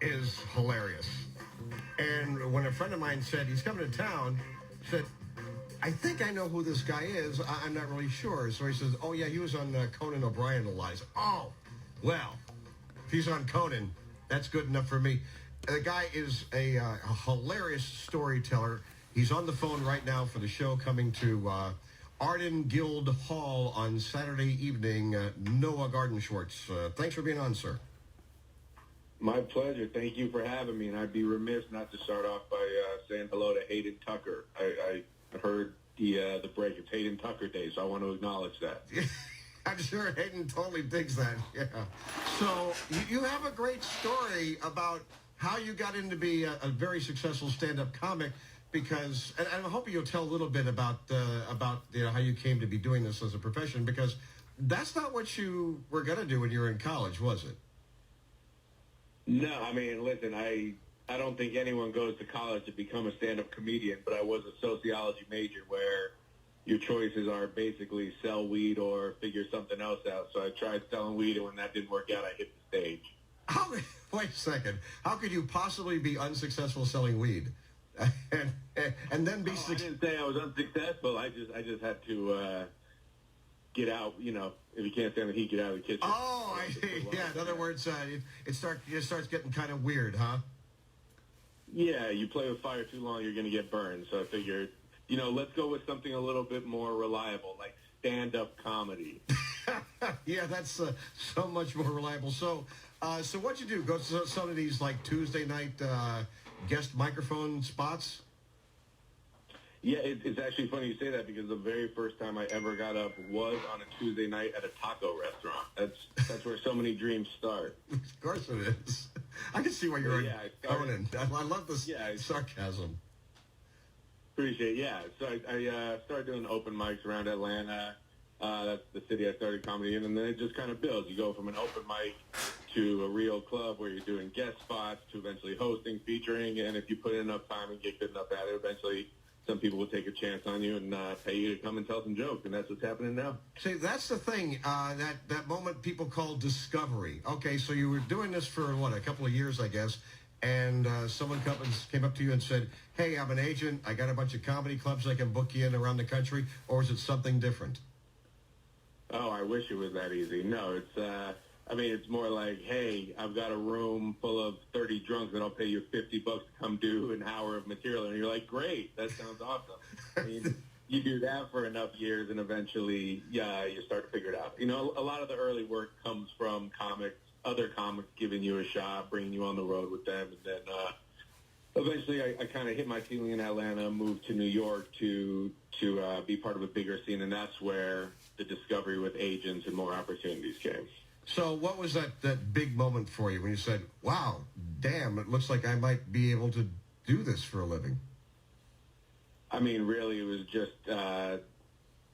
is hilarious. And when a friend of mine said he's coming to town, said, I think I know who this guy is. I'm not really sure. So he says, oh, yeah, he was on Conan O'Brien a lot. I said, oh, well, if he's on Conan, that's good enough for me. The guy is a hilarious storyteller. He's on the phone right now for the show coming to Arden Guild Hall on Saturday evening. Noah Garden-Schwartz. Thanks for being on, sir. My pleasure. Thank you for having me. And I'd be remiss not to start off by saying hello to Hayden Tucker. I heard the break. It's Hayden Tucker Day, so I want to acknowledge that. I'm sure Hayden totally digs that. Yeah. So you have a great story about how you got into be a very successful stand-up comic, because, and I'm hoping you'll tell a little bit about how you came to be doing this as a profession, because that's not what you were going to do when you were in college, was it? No, I mean, listen, I don't think anyone goes to college to become a stand-up comedian, but I was a sociology major where your choices are basically sell weed or figure something else out. So I tried selling weed, and when that didn't work out, I hit the stage. Wait a second. How could you possibly be unsuccessful selling weed? and then be I didn't say I was unsuccessful. I just had to get out, if you can't stand the heat, get out of the kitchen. Oh, yeah. In other words, it starts getting kind of weird, huh? Yeah, you play with fire too long, you're going to get burned. So I figured, let's go with something a little bit more reliable, like stand-up comedy. Yeah, that's so much more reliable. So what'd you do? Go to some of these like Tuesday night guest microphone spots? Yeah, it's actually funny you say that, because the very first time I ever got up was on a Tuesday night at a taco restaurant. That's where so many dreams start. Of course it is. I can see why you're Conan. I love this sarcasm. Appreciate it. Yeah, so I started doing open mics around Atlanta. That's the city I started comedy in, and then it just kind of builds. You go from an open mic to a real club where you're doing guest spots to eventually hosting, featuring, and if you put in enough time and get good enough at it, eventually some people will take a chance on you and pay you to come and tell some jokes, and that's what's happening now. See, that's the thing, that moment people call discovery. Okay, so you were doing this for, a couple of years, I guess, and someone came up to you and said, hey, I'm an agent, I got a bunch of comedy clubs I can book you in around the country, or is it something different? Oh, I wish it was that easy. No, it's more like, hey, I've got a room full of 30 drunks and I'll pay you $50 to come do an hour of material. And you're like, great, that sounds awesome. I mean, you do that for enough years and eventually, you start to figure it out. A lot of the early work comes from other comics giving you a shot, bringing you on the road with them. And then eventually I kind of hit my ceiling in Atlanta, moved to New York to be part of a bigger scene. And that's where the discovery with agents and more opportunities came. So what was that big moment for you when you said, wow, damn, it looks like I might be able to do this for a living? I mean, really, it was just a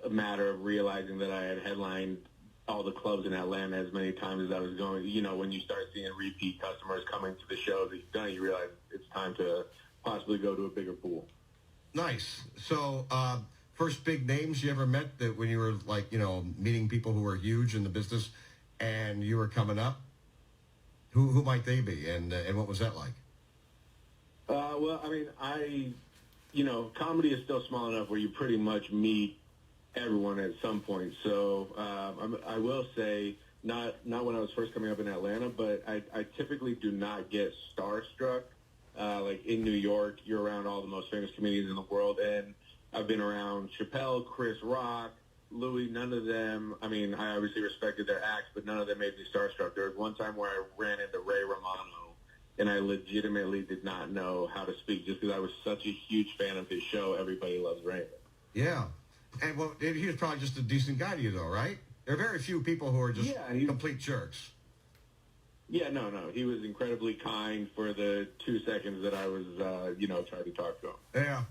matter of realizing that I had headlined all the clubs in Atlanta as many times as I was going. When you start seeing repeat customers coming to the shows that you've done, you realize it's time to possibly go to a bigger pool. Nice. So first big names you ever met that when you were meeting people who were huge in the business and you were coming up, who might they be, and what was that like? Well, I mean, comedy is still small enough where you pretty much meet everyone at some point. So I will say, not when I was first coming up in Atlanta, but I typically do not get starstruck. Like in New York, you're around all the most famous comedians in the world, and I've been around Chappelle, Chris Rock, Louis. None of them, I mean, I obviously respected their acts, but none of them made me starstruck. There was one time where I ran into Ray Romano, and I legitimately did not know how to speak just because I was such a huge fan of his show, Everybody Loves Raymond. Yeah. And well, he was probably just a decent guy to you, though, right? There are very few people who are just complete jerks. Yeah, no. He was incredibly kind for the 2 seconds that I was, trying to talk to him. Yeah.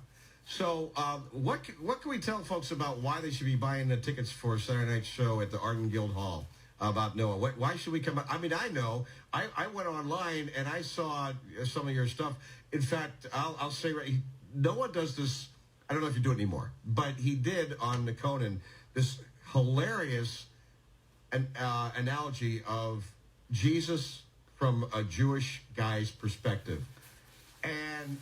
So what can we tell folks about why they should be buying the tickets for Saturday night's show at the Arden Guild Hall about Noah? Why should we come out? I mean, I know. I went online and I saw some of your stuff. In fact, I'll say Noah does this. I don't know if you do it anymore, but he did on the Conan this hilarious analogy of Jesus from a Jewish guy's perspective. And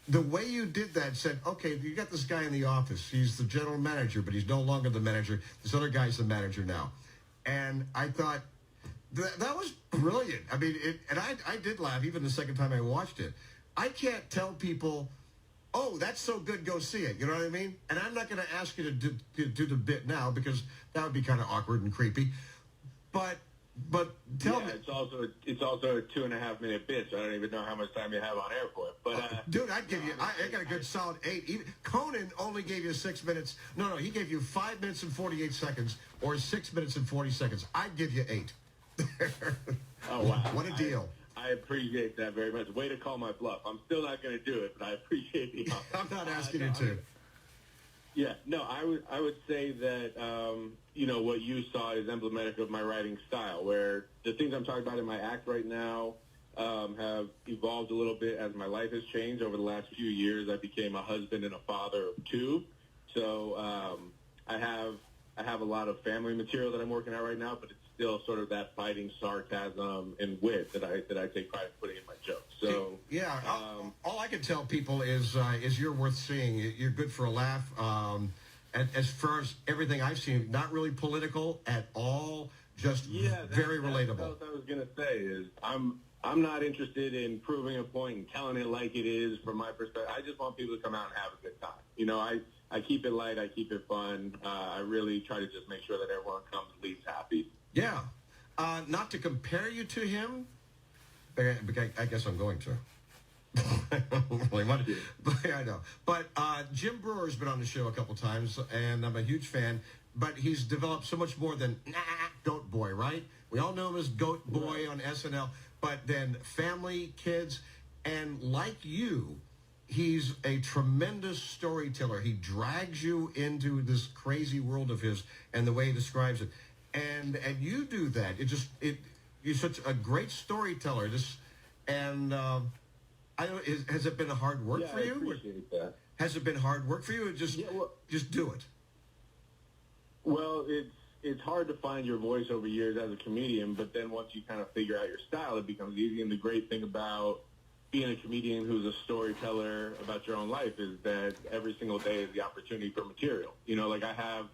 the way you did that said, okay, you got this guy in the office. He's the general manager, but he's no longer the manager. This other guy's the manager now. And I thought that was brilliant. I mean, I did laugh even the second time I watched it. I can't tell people, oh, that's so good, go see it. You know what I mean? And I'm not going to ask you to do the bit now because that would be kind of awkward and creepy. But tell me. It's also a 2.5 minute bit, so I don't even know how much time you have on air for it. But dude, I'd give you. I got a good solid 8. Even Conan only gave you 6 minutes. No, he gave you 5 minutes and 48 seconds, or 6 minutes and 40 seconds. I'd give you 8. Oh wow! What a deal! I appreciate that very much. Way to call my bluff. I'm still not going to do it, but I appreciate the offer. I'm not asking you to. Yeah, no, I would say that what you saw is emblematic of my writing style, where the things I'm talking about in my act right now have evolved a little bit as my life has changed over the last few years. I became a husband and a father of 2, so I have a lot of family material that I'm working out right now, but it's still sort of that biting sarcasm and wit that I take pride in putting in my jokes. So yeah, all I can tell people is you're worth seeing. You're good for a laugh. As far as everything I've seen, not really political at all. Just very relatable. That's what I was gonna say is I'm not interested in proving a point and telling it like it is from my perspective. I just want people to come out and have a good time. I keep it light. I keep it fun. I really try to just make sure that everyone comes and leaves happy. Yeah. Not to compare you to him, but I guess I'm going to. I don't really want to, but I know. But Jim Brewer's been on the show a couple times, and I'm a huge fan. But he's developed so much more than Goat Boy, right? We all know him as Goat Boy on SNL, but then Family, Kids, and like you, he's a tremendous storyteller. He drags you into this crazy world of his and the way he describes it. And you do that. You're such a great storyteller. Has it been a hard work for you? I appreciate that. Has it been hard work for you, or just do it? Well, it's hard to find your voice over years as a comedian, but then once you kind of figure out your style, it becomes easy. And the great thing about being a comedian who's a storyteller about your own life is that every single day is the opportunity for material. Like I have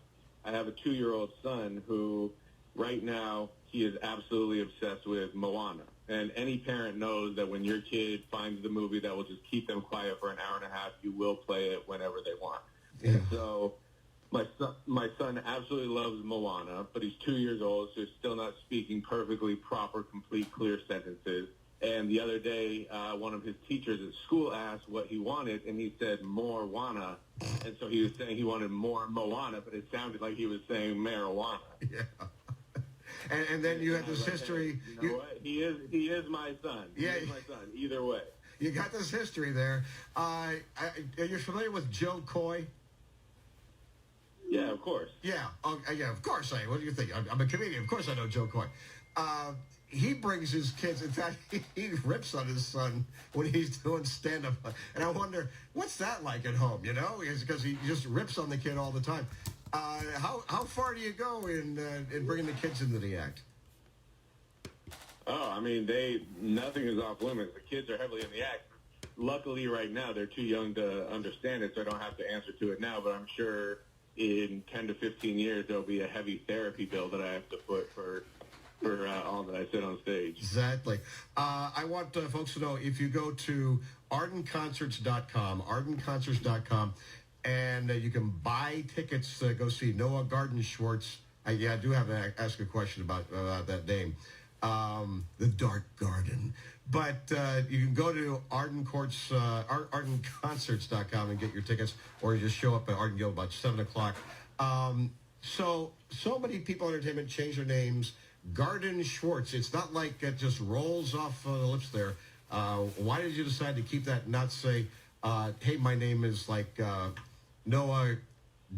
a 2-year-old son who right now he is absolutely obsessed with Moana. And any parent knows that when your kid finds the movie that will just keep them quiet for an hour and a half, you will play it whenever they want. Yeah. And so my son absolutely loves Moana, but he's 2 years old, so he's still not speaking perfectly proper, complete, clear sentences. And the other day, one of his teachers at school asked what he wanted, and he said, more wanna. And so he was saying he wanted more Moana, but it sounded like he was saying marijuana. Yeah. And then you had this history. Hey, you know what? He is my son. He is my son, either way. You got this history there. Are you familiar with Joe Coy? Yeah, of course. Yeah. Yeah, of course I am. What do you think? I'm a comedian. Of course I know Joe Coy. He brings his kids. In fact, he rips on his son when he's doing stand-up. And I wonder, what's that like at home, Because he just rips on the kid all the time. How far do you go in bringing the kids into the act? Oh, I mean, nothing is off limits. The kids are heavily in the act. Luckily, right now, they're too young to understand it, so I don't have to answer to it now. But I'm sure in 10 to 15 years, there'll be a heavy therapy bill that I have to put for all that I said on stage. Exactly. I want folks to know, if you go to ardenconcerts.com, and you can buy tickets to go see Noah Garden Schwartz. I do have to ask a question about that name, The Dark Garden. But you can go to ardenconcerts.com and get your tickets, or you just show up at Arden Guild about 7 o'clock. So many people in entertainment change their names. Garden Schwartz. It's not like it just rolls off the lips there. Why did you decide to keep that and not say, hey, my name is like Noah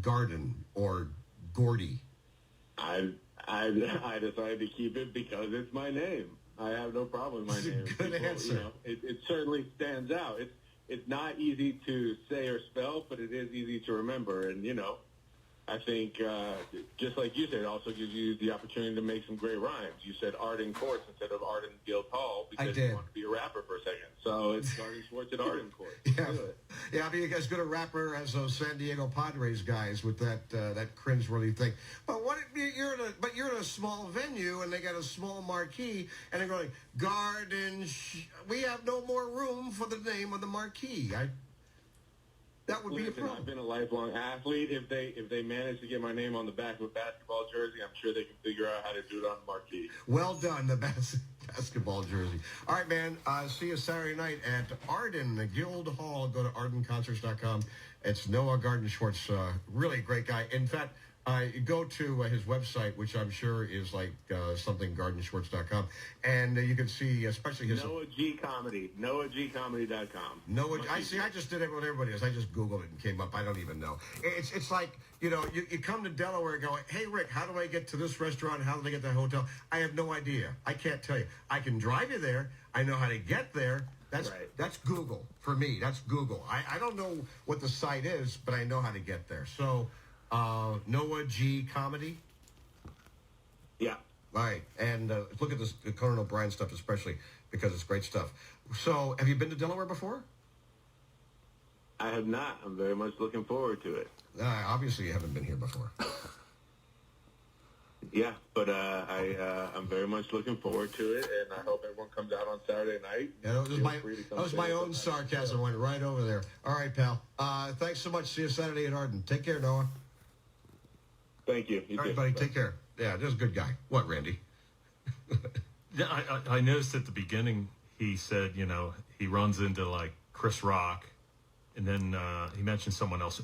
Garden or Gordy? I decided to keep it because it's my name. I have no problem with my name. Good answer. It certainly stands out. It's not easy to say or spell, but it is easy to remember. And I think, just like you said, it also gives you the opportunity to make some great rhymes. You said Arden Courts instead of Arden Guild Hall because you wanted to be a rapper for a second. So it's Arden Schwartz at Arden Courts. Yeah, I mean, as good a rapper as those San Diego Padres guys with that cringe-worthy thing. But you're in a small venue and they got a small marquee and they're going, we have no more room for the name of the marquee. That would be a problem. I've been a lifelong athlete. If they manage to get my name on the back of a basketball jersey, I'm sure they can figure out how to do it on the marquee. Well done, the basketball jersey. All right, man. See you Saturday night at Arden, the Guild Hall. Go to ardenconcerts.com. It's Noah Garden Schwartz, really great guy. In fact, go to his website, which I'm sure is like something gardenschwartz.com, and you can see especially his NoahG Comedy, NoahGcomedy.com. I just did what everybody does. I just Googled it and came up. I don't even know. It's like, you come to Delaware and go, hey, Rick, how do I get to this restaurant? How do I get to that hotel? I have no idea. I can't tell you. I can drive you there. I know how to get there. That's Google for me. That's Google. I don't know what the site is, but I know how to get there. So NoahG Comedy? Yeah. All right. And look at this Conan O'Brien stuff especially because it's great stuff. So have you been to Delaware before? I have not. I'm very much looking forward to it. Obviously you haven't been here before. Yeah, but I'm very much looking forward to it, and I hope everyone comes out on Saturday night. Yeah, that was my own sarcasm. Went right over there. All right, pal. Thanks so much. See you Saturday at Arden. Take care, Noah. Thank you. All right, buddy. Take care. Yeah, just a good guy. What, Randy? Yeah, I noticed at the beginning he said, he runs into like Chris Rock, and then he mentioned someone else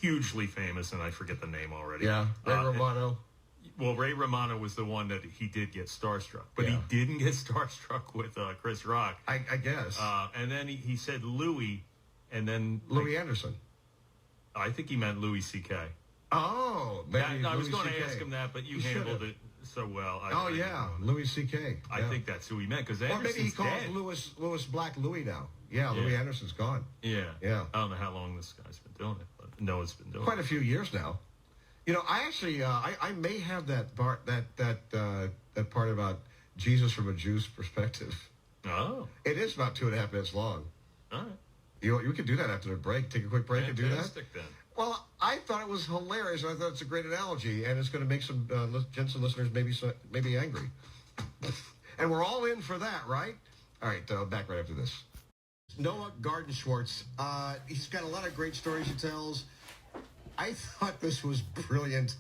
hugely famous, and I forget the name already. Yeah, Ray Romano. Well, Ray Romano was the one that he did get starstruck, but he didn't get starstruck with Chris Rock. I guess. And then he said Louis, and then Louis Anderson. I think he meant Louis C.K. Oh, maybe I was going to ask him that, but you handled it so well. Louis C.K. I think that's who he meant because Anderson's maybe he calls dead. Louis Black Louis now. Yeah, Louis Anderson's gone. Yeah. I don't know how long this guy's been doing it, but Noah's been doing it. Quite a few years now. I actually, I may have that part, that part about Jesus from a Jew's perspective. Oh. It is about 2.5 minutes long. All right. You could do that after the break. Take a quick break and do that. Fantastic, then. Well, I thought it was hilarious. I thought it's a great analogy, and it's going to make some Jensen listeners maybe angry. And we're all in for that, right? All right, back right after this. Noah Garden Schwartz. He's got a lot of great stories he tells. I thought this was brilliant.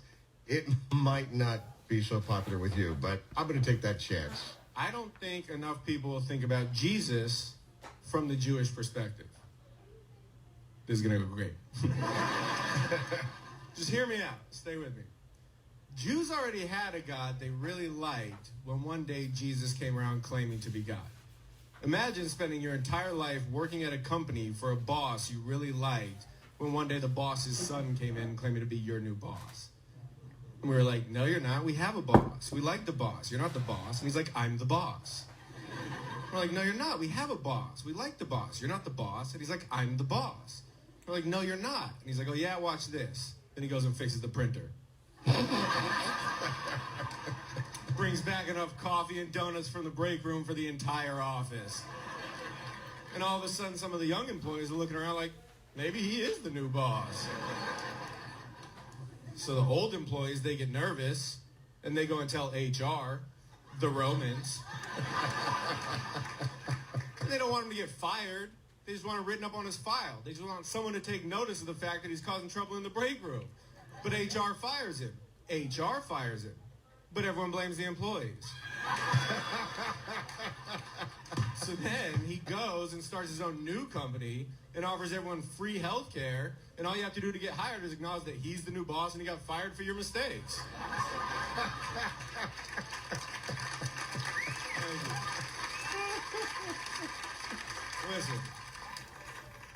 It might not be so popular with you, but I'm going to take that chance. I don't think enough people think about Jesus from the Jewish perspective. This is going to go great. Just hear me out. Stay with me. Jews already had a God they really liked when one day Jesus came around claiming to be God. Imagine spending your entire life working at a company for a boss you really liked when one day the boss's son came in claiming to be your new boss. And we were like, no, you're not. We have a boss. We like the boss. You're not the boss. And he's like, I'm the boss. We're like, no, you're not. We have a boss. We like the boss. You're not the boss. And he's like, I'm the boss. We're like, no, you're not. And he's like, oh, yeah, watch this. Then he goes and fixes the printer. Brings back enough coffee and donuts from the break room for the entire office. And all of a sudden, some of the young employees are looking around like, maybe he is the new boss. So the old employees, they get nervous, and they go and tell HR, the Romans. And they don't want him to get fired. They just want it written up on his file. They just want someone to take notice of the fact that he's causing trouble in the break room. But HR fires him. HR fires him. But everyone blames the employees. So then he goes and starts his own new company and offers everyone free health care. And all you have to do to get hired is acknowledge that he's the new boss and he got fired for your mistakes. Listen,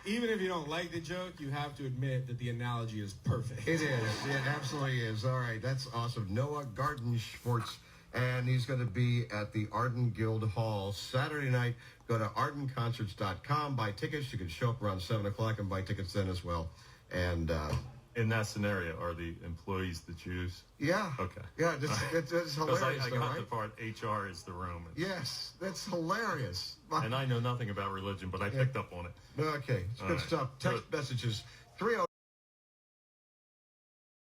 even if you don't like the joke, you have to admit that the analogy is perfect. It is. It absolutely is. All right, that's awesome. Noah Garden Schwartz, and he's going to be at the Arden Guild Hall Saturday night. Go to ardenconcerts.com, buy tickets. You can show up around 7 o'clock and buy tickets then as well. And in that scenario, are the employees the Jews? Yeah. Okay. Yeah, that's hilarious. I got right? the part HR is the Romans. Yes, that's hilarious. And I know nothing about religion, but I picked up on it. Okay, it's good right. stuff. Text messages 30.